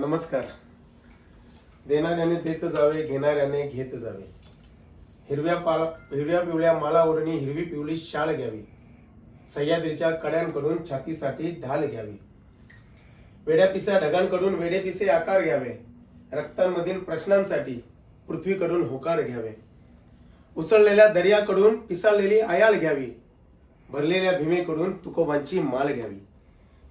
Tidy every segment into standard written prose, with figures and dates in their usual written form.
नमस्कार. देणाऱ्याने देत जावे, घेणाऱ्याने घेत जावे. हिरव्या पिवळ्या मालावरणी हिरवी पिवळी शाळ घ्यावी. सह्याद्रीच्या कड्यांकडून छातीसाठी ढाल घ्यावी. वेड्यापिस्या ढगांकडून वेडेपिसे आकार घ्यावे. रक्तांमधील प्रश्नांसाठी पृथ्वीकडून होकार घ्यावे. उसळलेल्या दर्याकडून पिसाळलेली आयाळ घ्यावी. भरलेल्या भीमेकडून तुकोबांची माळ घ्यावी.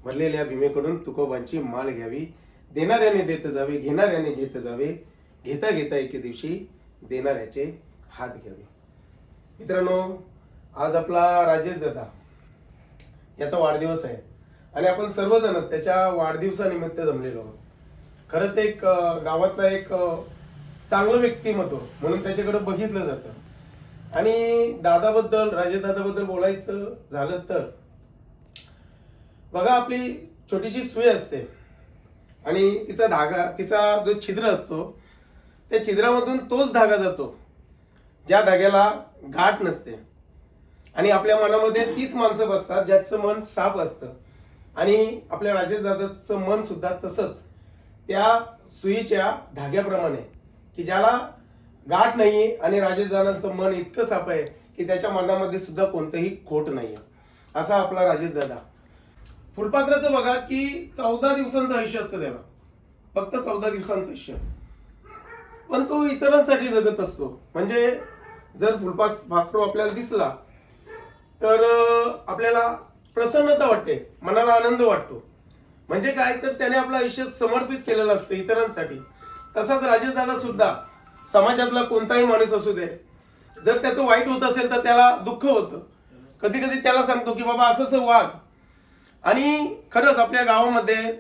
भरलेल्या भीमेकडून तुकोबांची माळ घ्यावी. देणाऱ्याने देत जावे, घेणाऱ्याने घेत जावे. घेता घेता एके दिवशी देणाऱ्याचे हात घ्यावे. मित्रांनो, आज आपला राजेश दादा याचा वाढदिवस आहे आणि आपण सर्वजण त्याच्या वाढदिवसानिमित्त जमलेलो आहोत. खरं ते एक गावातला एक चांगलं व्यक्तिमत्व म्हणून त्याच्याकडे बघितलं जातं. आणि दादाबद्दल, राजेश दादाबद्दल बोलायचं झालं तर बघा, आपली छोटीशी सुई असते आणि तिचा धागा, तिचा जो छिद्र असतो त्या छिद्रामधून तोच धागा जातो ज्या धाग्याला गाठ नसते. आणि आपल्या मनामध्ये तीच माणसं बसतात ज्याचं मन साफ असतं. आणि आपल्या राजेश दादाचं मन सुद्धा तसंच त्या सुईच्या धाग्याप्रमाणे की ज्याला गाठ नाही. आणि राजेश दादाचं मन इतकं साफ आहे की त्याच्या मनामध्ये सुद्धा कोणतंही खोट नाहीये. असा आपला राजेश दादा. फुलपाखराचं बघा की 14 दिवसांचं आयुष्य असतं त्याला, फक्त 14 दिवसांचं आयुष्य. पण तो इतरांसाठी जगत असतो. म्हणजे जर फुलपाखरू आपल्याला दिसला तर आपल्याला प्रसन्नता वाटते, मनाला आनंद वाटतो. म्हणजे काय, तर त्याने आपलं आयुष्य समर्पित केलेलं असतं इतरांसाठी. तसाच राजेश दादा सुद्धा समाजातला कोणताही माणूस असू दे, जर त्याचं वाईट होत असेल तर त्याला दुःख होतं. कधी कधी त्याला सांगतो की बाबा असं वाग. आणि खरंच आपल्या गावामध्ये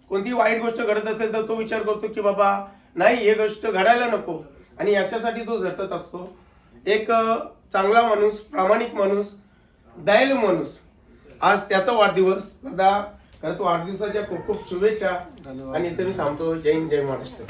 कोणती वाईट गोष्ट घडत असेल तर तो विचार करतो की बाबा नाही, हे गोष्ट घडायला नको. आणि याच्यासाठी तो झटत असतो. एक चांगला माणूस, प्रामाणिक माणूस, दयाळू माणूस. आज त्याचा वाढदिवस. दादा, खरंच वाढदिवसाच्या खूप खूप शुभेच्छा. आणि इथे मी थांबतो. जय हिंद, जय महाराष्ट्र.